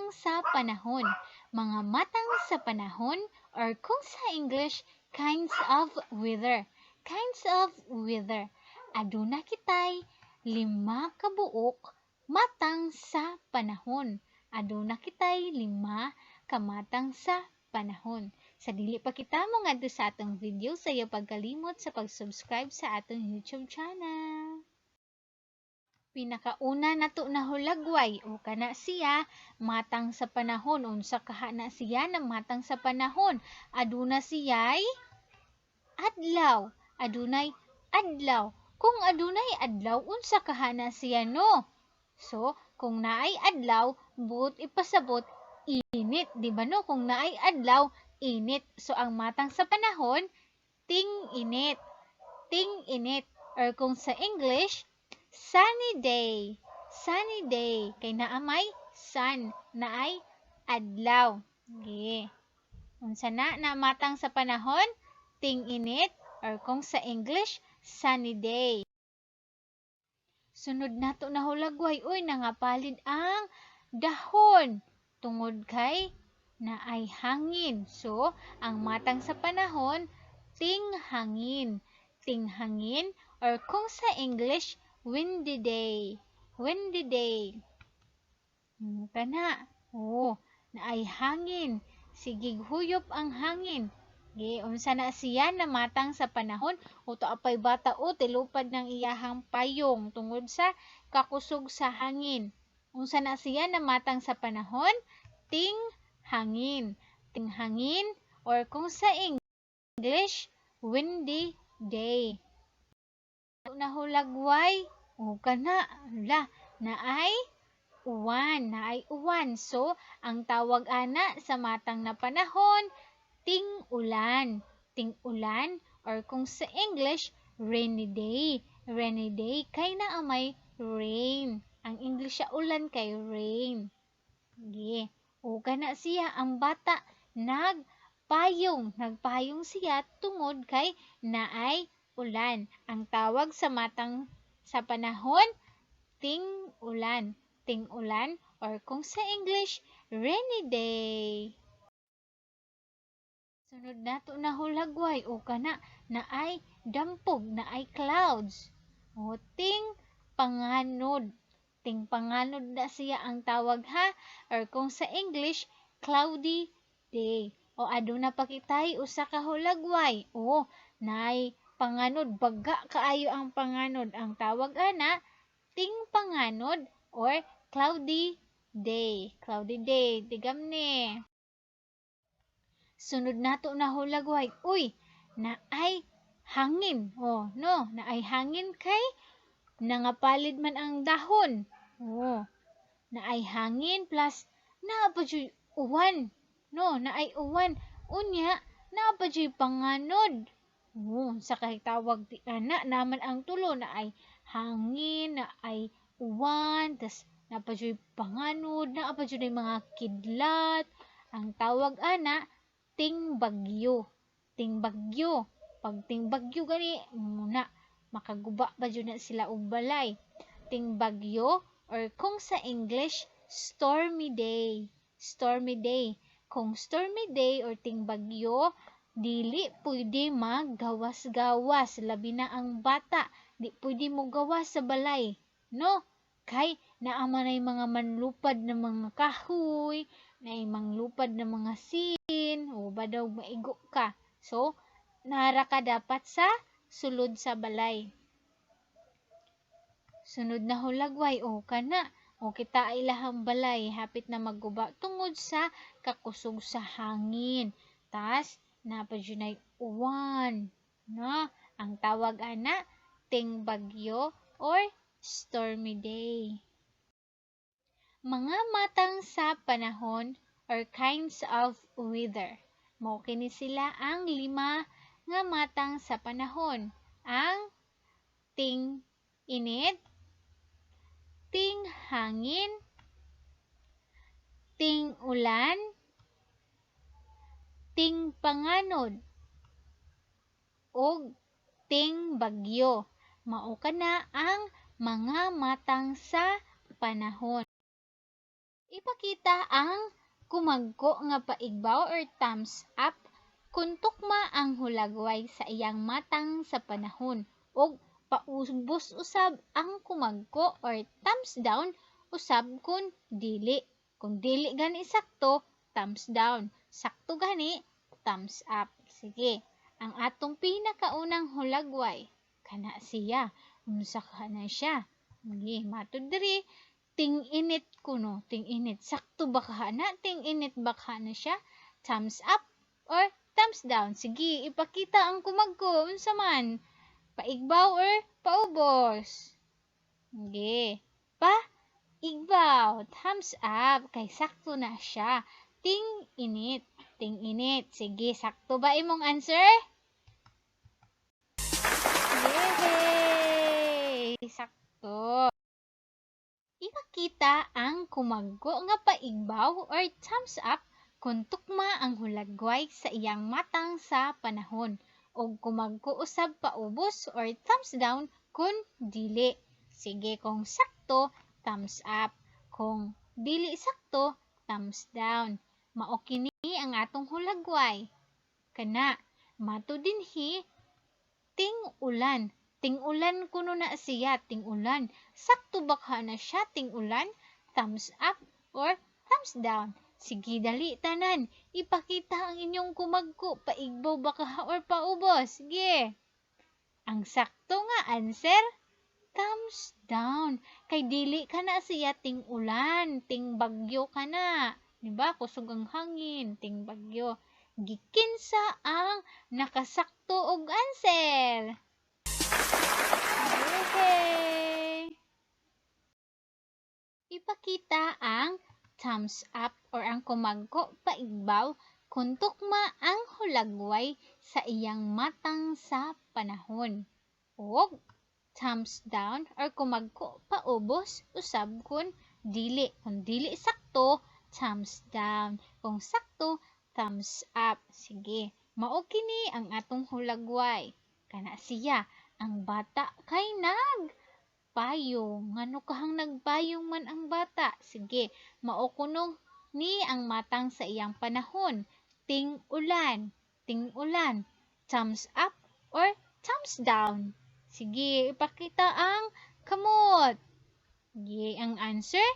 matang sa panahon. Mga matang sa panahon, or kung sa English, kinds of weather. Kinds of weather. Aduna kitay 5 kabuok matang sa panahon. Aduna kitay 5 kamatang sa panahon. Sa dili pa kita mo ngadto sa atong video, sayo pagkalimot sa pag-subscribe sa atong YouTube channel. Pinakauna nato nahulagway o kana siya matang sa panahon. Unsa kaha na siya na matang sa panahon? Aduna siya'y adlaw. Adunay adlaw. Kung adunay adlaw, unsa kaha na siya no? So, kung naay adlaw, but ipasabot init, di ba no? Kung naay adlaw, init. So, ang matang sa panahon, ting-init. Ting-init. Or kung sa English, sunny day. Sunny day. Kay naamay sun, naay adlaw. Okay. Unsa na matang sa panahon, ting-init. Or kung sa English, sunny day. Sunod nato nahulagway, uy, nangapalid ang dahon tungod kay naay hangin. So, ang matang sa panahon, ting-hangin. Ting-hangin, or kung sa English, windy day. Windy day. Kana. Oh, naay hangin. Sige huyop ang hangin. Unsa na siya na matang sa panahon, uto apay bata o tilupad ng iyahang payong tungod sa kakusog sa hangin. Unsa na siya na matang sa panahon, ting-hangin. Ting-hangin, or kung sa English, windy day. Nahulagway, o kana, naay uwan. So, ang tawag ana sa matang na panahon, ting-ulan. Ting-ulan, or kung sa English, rainy day. Rainy day, kay naamay rain. Ang English sa ulan kay rain. O kana siya, ang bata, nagpayong siya tungod kay naay ulan. Ang tawag sa matang sa panahon, ting-ulan. Ting-ulan, or kung sa English, rainy day. Sunod nato nahulagway o kana naay dampog, naay clouds. O ting-panganod. Ting-panganod na siya ang tawag ha, or kung sa English, cloudy day. O aduna pa kitay usa ka hulagway. O naay panganod, baga kaayo ang panganod. Ang tawag ana, ting-panganod or cloudy day. Cloudy day, tigam ni. Sunod nato nahulagway, uy, naay hangin. O, no, naay hangin kay nangapalid man ang dahon. O, naay hangin plus naapadyoy uwan. No, naay uwan. Unya, naapadyoy panganod. O, sa kahitawag di ana naman ang tulo na ay hangin, na ay uwan, tas naapadyoy panganod, naapadyoy mga kidlat. Ang tawag ana, ting-bagyo. Ting-bagyo. Pag ting-bagyo gani, muna, makaguba pa dyan na sila og balay. Ting-bagyo, or kung sa English, stormy day. Stormy day. Kung stormy day or ting-bagyo, dili pwede maggawas-gawas. Labi na ang bata. Di pwede mo gawas sa balay. No? Kay naamanay mga manlupad na mga kahoy, na manglupad na mga sin, o ba daw maigo ka. So, nara ka dapat sa sulod sa balay. Sunod na hulagway, o kana, o kita ay lahang balay, hapit na magguba tungod sa kakusog sa hangin. Tas, napadunay uwan. No? Ang tawag ana, ting-bagyo or stormy day. Mga matang sa panahon or kinds of weather. Mao kini sila ang 5 nga matang sa panahon. Ang ting-init, ting-hangin, ting-ulan, ting-panganod, ug ting-bagyo. Mao kana ang mga matang sa panahon. Ipakita ang kumagko nga paigbaw or thumbs up kung tukma ang hulagway sa iyang matang sa panahon ug paubos usab ang kumagko or thumbs down usab kung dili. Kung dili gani sakto, thumbs down. Sakto gani, thumbs up. Sige, ang atong pinakaunang hulagway kana siya. Unsa kana siya? Sige, matud diri. Ting-init kuno, ting-init. Sakto ba ka na? Ting-init ba ka na siya? Thumbs up or thumbs down? Sige, ipakita ang kumagko. Unsa man? Paigbaw or paubos? Sige. Paigbaw. Thumbs up. Kay sakto na siya. Ting-init. Ting-init. Sige, sakto ba imong answer? Yay! Sakto. Ipakita ang kumagko nga paigbaw or thumbs up kung tukma ang hulagway sa iyang matang sa panahon o kumagko usab paubos or thumbs down kung dili. Sige, kung sakto, thumbs up. Kung dili sakto, thumbs down. Mao kini ang atong hulagway. Kana, mato dinhi ting-ulan. Ting-ulan kuno na siya, ting-ulan. Sakto ba ka na siya, ting-ulan? Thumbs up or thumbs down? Sige, dali, tanan. Ipakita ang inyong kumagko. Paigbaw ba ka or paubos? Sige. Ang sakto nga answer, thumbs down. Kay dili ka na siya ting-ulan, ting-bagyo ka na. Diba? Kusog ang hangin, ting-bagyo. Gikinsa ang nakasakto og answer. Yay! Ipakita ang thumbs up or ang kumagko paigbaw kung tukma ang hulagway sa iyang matang sa panahon. O thumbs down or kumagko paubos usab kung dili. Kung dili sakto, thumbs down. Kung sakto, thumbs up. Sige, mao kini ang atong hulagway. Kana siya, ang bata kay nagpayong. Ngano kahang nagpayong man ang bata? Sige, mao kuno ni ang matang sa iyang panahon. Ting-ulan. Ting-ulan. Thumbs up or thumbs down? Sige, ipakita ang kamot. Sige, ang answer,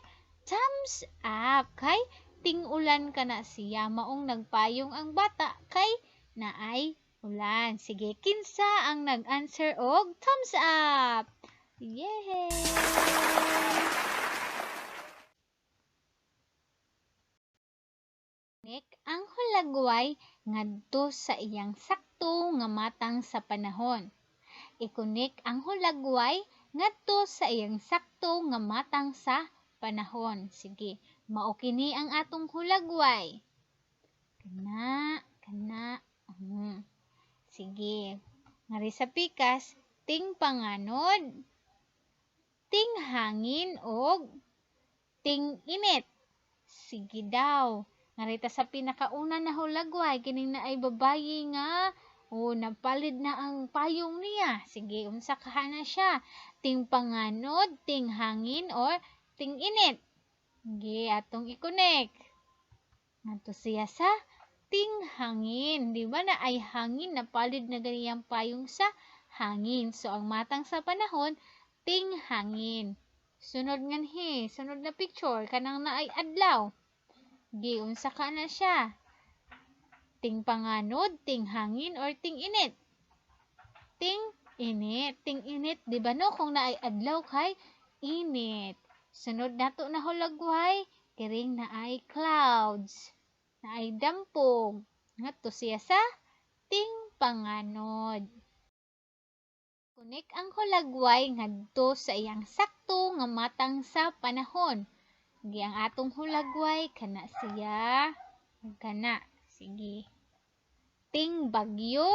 thumbs up. Kay ting-ulan ka na siya. Maong nagpayong ang bata kay naay ulan. Sige, kinsa ang nag-answer og thumbs up. Yay! Nek ang hulagway ngadto sa iyang sakto nga matang sa panahon. Ikunik ang hulagway ngadto sa iyang sakto nga matang sa panahon. Sige, mao kini ang atong hulagway. Kana. Sige. Ngari sa pikas, ting panganod, ting hangin og ting init. Sige daw. Ngarita sa pinakauna na hulagway, kining na ay babayi nga napalid na ang payong niya. Sige, unsa kahana siya? Ting panganod, ting hangin, or ting init? Sige, atong i-connect. Nato siya sa ting hangin. Di ba na ay hangin, napalid na ganiyang payong sa hangin. So, ang matang sa panahon, ting hangin. Sunod na picture, kanang na ay adlaw. Gi, unsa ka na siya? Ting panganod, ting hangin, or ting init? Ting init. Ting init, di ba no? Kung naay adlaw kay init. Sunod nato na hulagway, kiring na ay clouds. Na ay dampog. Ngadto siya sa ting panganod. Kunik ang hulagway ngadto sa iyang sakto nga matang sa panahon. Sige, ang atong hulagway, kana siya. Kana. Sige. Ting bagyo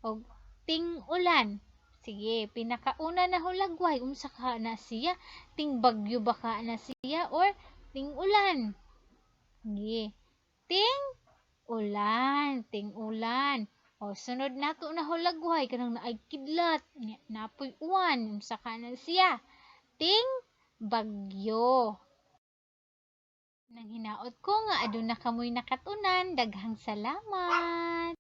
o ting ulan. Sige, pinakauna na hulagway. Unsa ka na siya? Ting bagyo ba ka na siya? Or ting ulan? Sige. Ting ulan. Ting ulan. O, sunod nato na hulagway. Kanang naay kidlat. Napoy uwan. Unsa ka na siya? Ting bagyo. Nang hinaot ko nga aduna kamoy nakatunan, daghang salamat.